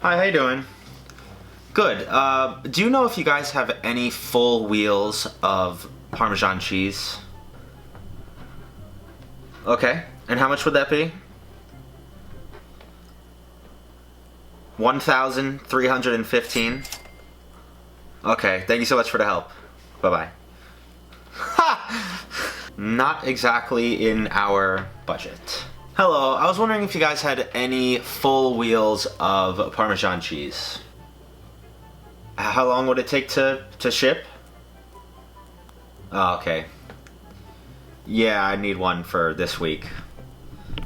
Hi, how you doing? Good. Do you know if you guys have any full wheels of Parmesan cheese? Okay. And how much would that be? 1,315. Okay, thank you so much for the help. Bye-bye. Ha! Not exactly in our budget. Hello, I was wondering if you guys had any full wheels of Parmesan cheese. How long would it take to ship? Oh, okay. Yeah, I need one for this week.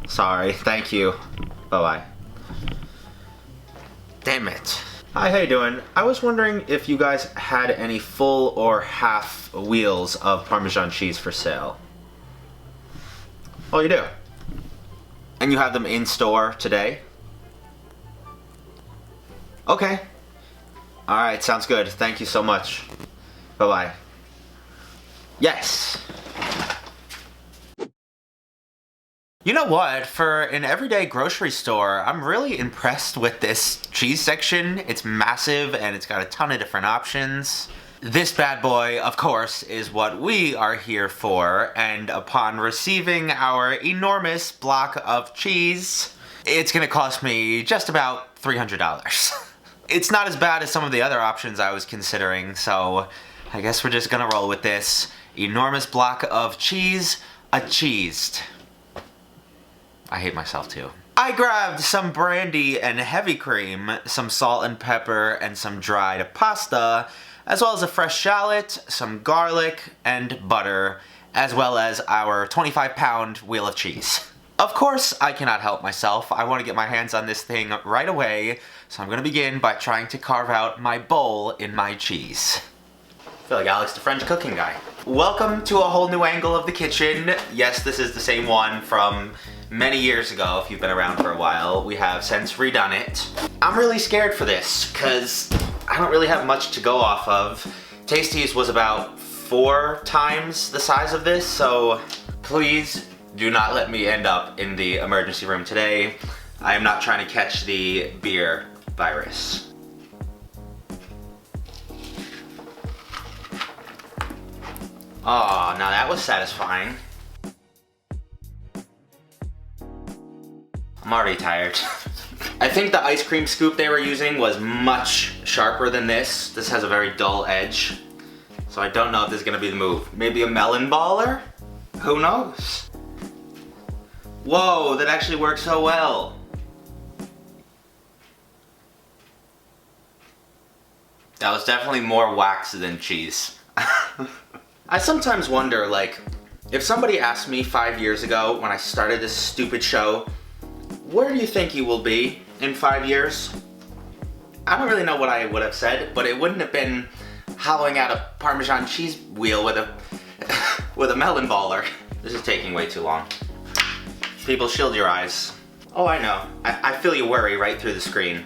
Sorry, thank you. Bye-bye. Damn it. Hi, how you doing? I was wondering if you guys had any full or half wheels of Parmesan cheese for sale. Oh, you do? And you have them in store today? Okay. Alright, sounds good. Thank you so much. Bye-bye. Yes! You know what? For an everyday grocery store, I'm really impressed with this cheese section. It's massive and it's got a ton of different options. This bad boy, of course, is what we are here for, and upon receiving our enormous block of cheese, it's gonna cost me just about $300. It's not as bad as some of the other options I was considering, so I guess we're just gonna roll with this. Enormous block of cheese, a-cheesed. I hate myself too. I grabbed some brandy and heavy cream, some salt and pepper, and some dried pasta, as well as a fresh shallot, some garlic, and butter, as well as our 25-pound wheel of cheese. Of course, I cannot help myself. I want to get my hands on this thing right away, so I'm going to begin by trying to carve out my bowl in my cheese. I feel like Alex the French cooking guy. Welcome to a whole new angle of the kitchen. Yes, this is the same one from many years ago, if you've been around for a while. We have since redone it. I'm really scared for this, because I don't really have much to go off of. Tasty's was about 4 times the size of this, so please do not let me end up in the emergency room today. I am not trying to catch the beer virus. Oh, now that was satisfying. I'm already tired. I think the ice cream scoop they were using was much sharper than this. This has a very dull edge. So I don't know if this is gonna be the move. Maybe a melon baller? Who knows? Whoa, that actually works so well. That was definitely more wax than cheese. I sometimes wonder, like, if somebody asked me 5 years ago when I started this stupid show, where do you think you will be in 5 years? I don't really know what I would have said, but it wouldn't have been hollowing out a Parmesan cheese wheel with a with a melon baller. This is taking way too long. People, shield your eyes. Oh, I know. I feel you worry right through the screen.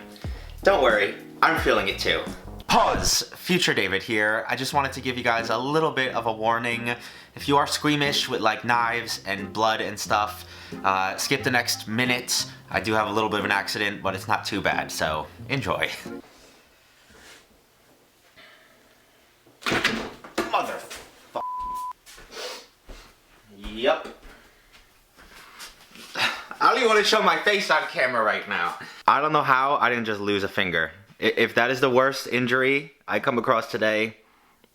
Don't worry, I'm feeling it too. Pause! Future David here. I just wanted to give you guys a little bit of a warning. If you are squeamish with like knives and blood and stuff, skip the next minute. I do have a little bit of an accident, but it's not too bad, so enjoy. Motherfucker. Yep. I don't even want to show my face on camera right now. I don't know how I didn't just lose a finger. If that is the worst injury I come across today,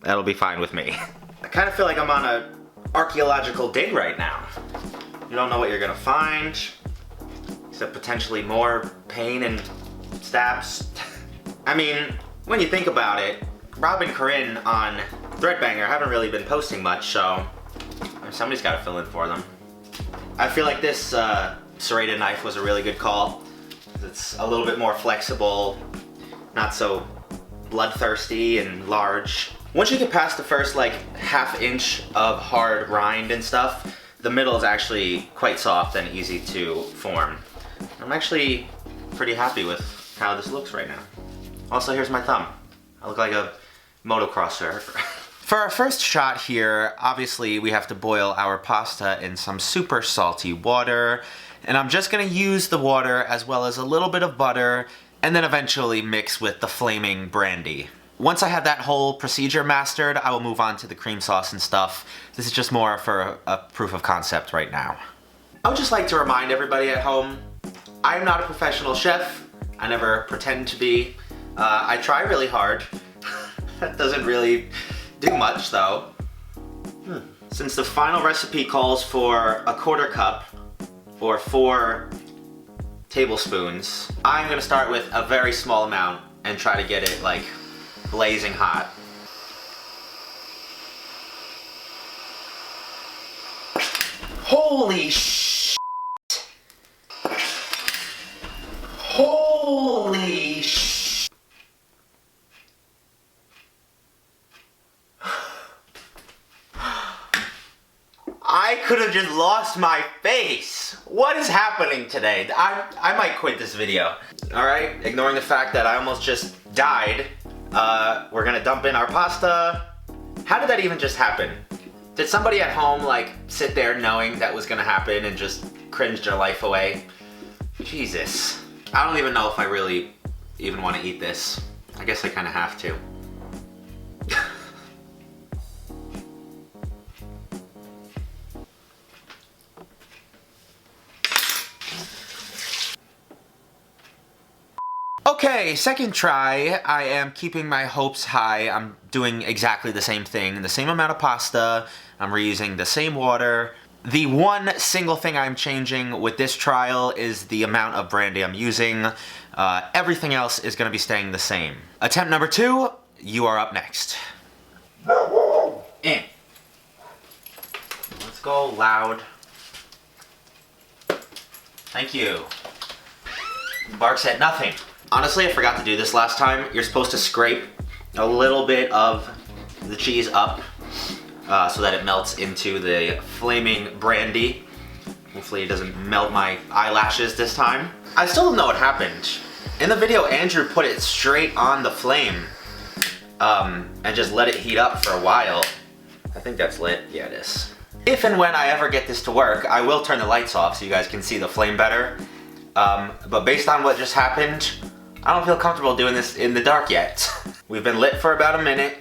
that'll be fine with me. I kind of feel like I'm on a archaeological dig right now. You don't know what you're gonna find, except potentially more pain and stabs. I mean, when you think about it, Rob and Corinne on Threadbanger haven't really been posting much, so somebody's gotta fill in for them. I feel like this serrated knife was a really good call. It's a little bit more flexible, not so bloodthirsty and large. Once you get past the first like ½ inch of hard rind and stuff, the middle is actually quite soft and easy to form. I'm actually pretty happy with how this looks right now. Also, here's my thumb. I look like a motocrosser. For our first shot here, obviously we have to boil our pasta in some super salty water, and I'm just gonna use the water as well as a little bit of butter and then eventually mix with the flaming brandy. Once I have that whole procedure mastered, I will move on to the cream sauce and stuff. This is just more for a proof of concept right now. I would just like to remind everybody at home, I am not a professional chef. I never pretend to be. I try really hard. That doesn't really do much though. Since the final recipe calls for a 1/4 cup or 4 tablespoons, I'm gonna start with a very small amount and try to get it like blazing hot. Holy shit! Holy shit! I could have just lost my face. What is happening today? I might quit this video. Alright, ignoring the fact that I almost just died, we're gonna dump in our pasta. How did that even just happen? Did somebody at home like sit there knowing that was gonna happen and just cringe their life away? Jesus. I don't even know if I really even want to eat this. I guess I kind of have to. Okay, second try. I am keeping my hopes high. I'm doing exactly the same thing, the same amount of pasta. I'm reusing the same water. The one single thing I'm changing with this trial is the amount of brandy I'm using. Everything else is gonna be staying the same. Attempt number 2, you are up next. In. Let's go loud. Thank you. Barks at nothing. Honestly, I forgot to do this last time. You're supposed to scrape a little bit of the cheese up so that it melts into the flaming brandy. Hopefully it doesn't melt my eyelashes this time. I still don't know what happened. In the video, Andrew put it straight on the flame and just let it heat up for a while. I think that's lit. Yeah, it is. If and when I ever get this to work, I will turn the lights off so you guys can see the flame better. But based on what just happened, I don't feel comfortable doing this in the dark yet. We've been lit for about a minute.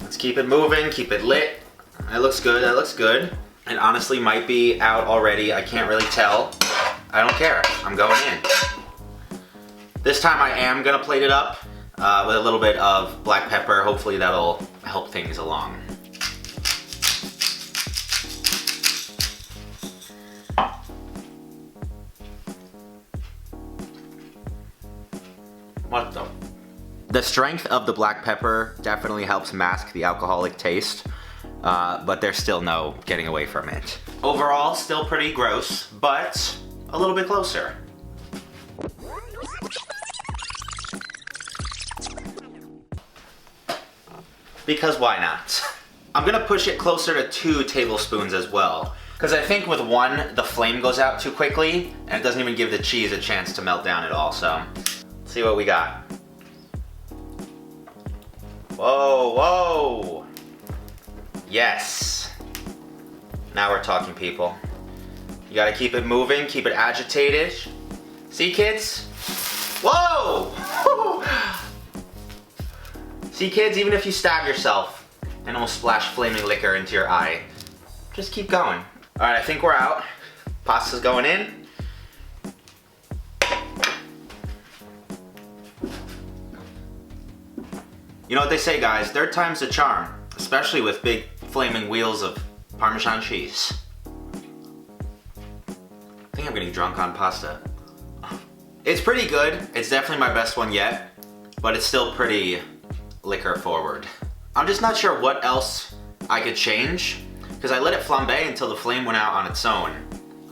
Let's keep it moving, keep it lit. That looks good, that looks good. It honestly might be out already, I can't really tell. I don't care, I'm going in. This time I am gonna plate it up with a little bit of black pepper. Hopefully that'll help things along. What the? The strength of the black pepper definitely helps mask the alcoholic taste, but there's still no getting away from it. Overall, still pretty gross, but a little bit closer. Because why not? I'm gonna push it closer to 2 tablespoons as well, because I think with 1, the flame goes out too quickly, and it doesn't even give the cheese a chance to melt down at all, so let's see what we got. Whoa, whoa! Yes! Now we're talking, people. You gotta keep it moving, keep it agitated. See, kids? Whoa! See, kids, even if you stab yourself and almost splash flaming liquor into your eye, just keep going. Alright, I think we're out. Pasta's going in. You know what they say, guys, 3rd time's a charm, especially with big flaming wheels of Parmesan cheese. I think I'm getting drunk on pasta. It's pretty good. It's definitely my best one yet, but it's still pretty liquor forward. I'm just not sure what else I could change, because I let it flambe until the flame went out on its own.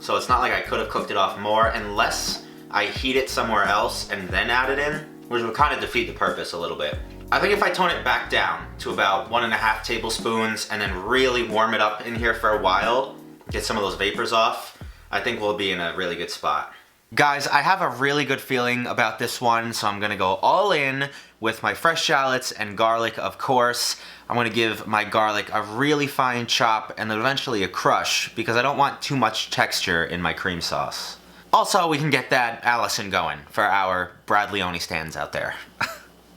So it's not like I could have cooked it off more unless I heat it somewhere else and then add it in, which would kind of defeat the purpose a little bit. I think if I tone it back down to about 1.5 tablespoons and then really warm it up in here for a while, get some of those vapors off, I think we'll be in a really good spot. Guys, I have a really good feeling about this one, so I'm gonna go all in with my fresh shallots and garlic, of course. I'm gonna give my garlic a really fine chop and then eventually a crush because I don't want too much texture in my cream sauce. Also, we can get that Allison going for our Brad Leone stands out there.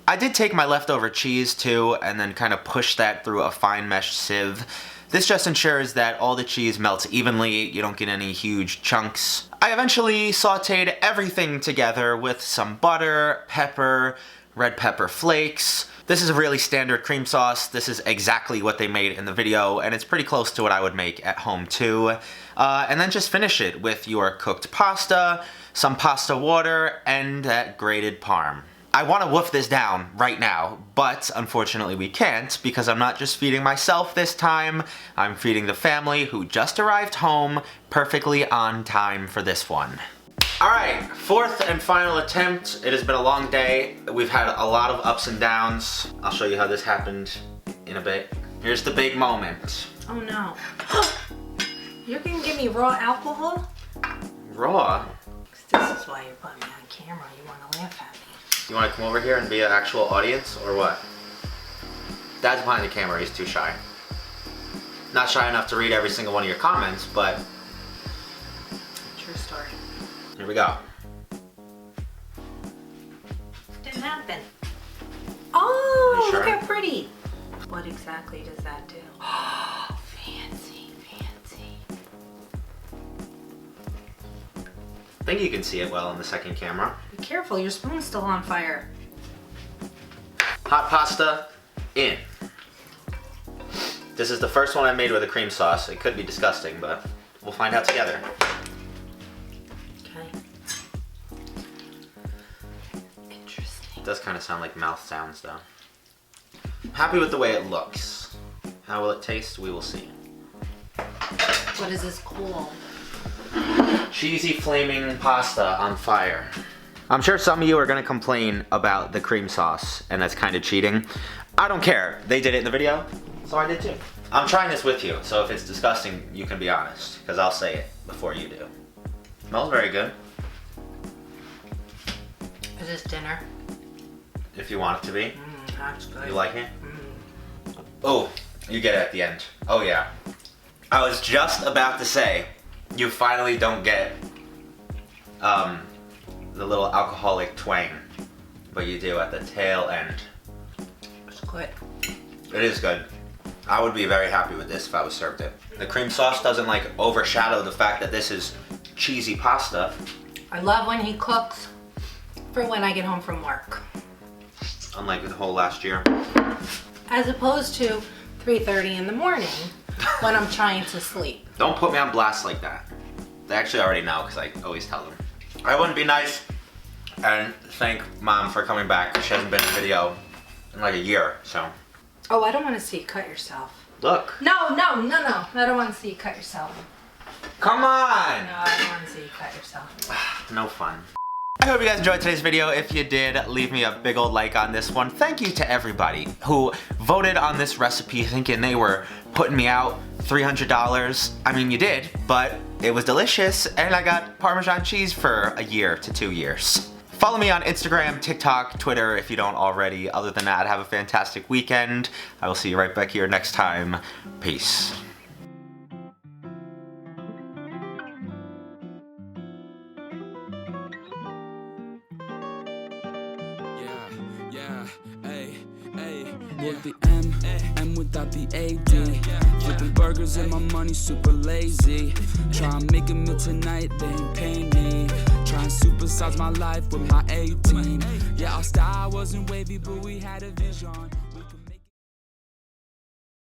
I did take my leftover cheese too and then kind of push that through a fine mesh sieve. This just ensures that all the cheese melts evenly, you don't get any huge chunks. I eventually sauteed everything together with some butter, pepper, red pepper flakes. This is a really standard cream sauce. This is exactly what they made in the video, and it's pretty close to what I would make at home too. And then just finish it with your cooked pasta, some pasta water, and that grated parm. I want to wolf this down right now, but unfortunately we can't because I'm not just feeding myself this time, I'm feeding the family who just arrived home perfectly on time for this one. Alright, fourth and final attempt. It has been a long day. We've had a lot of ups and downs. I'll show you how this happened in a bit. Here's the big moment. Oh no. You're gonna give me raw alcohol? Raw? This is why you're putting me on camera. You wanna laugh at me. You want to come over here and be an actual audience, or what? Dad's behind the camera, he's too shy. Not shy enough to read every single one of your comments, but... True story. Here we go. Didn't happen. Oh, Sure? look how pretty. What exactly does that do? Oh, fancy, fancy. I think you can see it well in the second camera. Be careful, your spoon's still on fire. Hot pasta, in. This is the first one I made with a cream sauce. It could be disgusting, but we'll find out together. Okay. Interesting. It does kind of sound like mouth sounds, though. I'm happy with the way it looks. How will it taste? We will see. What is this called? Cheesy flaming pasta on fire. I'm sure some of you are gonna complain about the cream sauce, and that's kind of cheating. I don't care. They did it in the video, so I did too. I'm trying this with you, so if it's disgusting, you can be honest, because I'll say it before you do. Smells very good. Is this dinner? If you want it to be. That's good. You like it? Oh, you get it at the end. Oh yeah. I was just about to say, you finally don't get the little alcoholic twang, but you do at the tail end. It's good. It is good. I would be very happy with this if I was served it. The cream sauce doesn't like overshadow the fact that this is cheesy pasta. I love when he cooks for when I get home from work. Unlike the whole last year. As opposed to 3:30 in the morning when I'm trying to sleep. Don't put me on blast like that. They actually already know because I always tell them. I wouldn't be nice and thank Mom for coming back. She hasn't been in video in like a year, so. Oh, I don't want to see you cut yourself. Look. No. I don't want to see you cut yourself. Come on! No, I don't want to see you cut yourself. No fun. I hope you guys enjoyed today's video. If you did, leave me a big old like on this one. Thank you to everybody who voted on this recipe thinking they were putting me out $300. I mean, you did, but it was delicious, and I got Parmesan cheese for a year to 2 years. Follow me on Instagram, TikTok, Twitter if you don't already. Other than that, have a fantastic weekend. I will see you right back here next time. Peace. With the M without the AD. Flipping burgers and my money super lazy. Try and make a meal tonight, they ain't paying me. Try and supersize my life with my 18. Yeah, our style wasn't wavy, but we had a vision.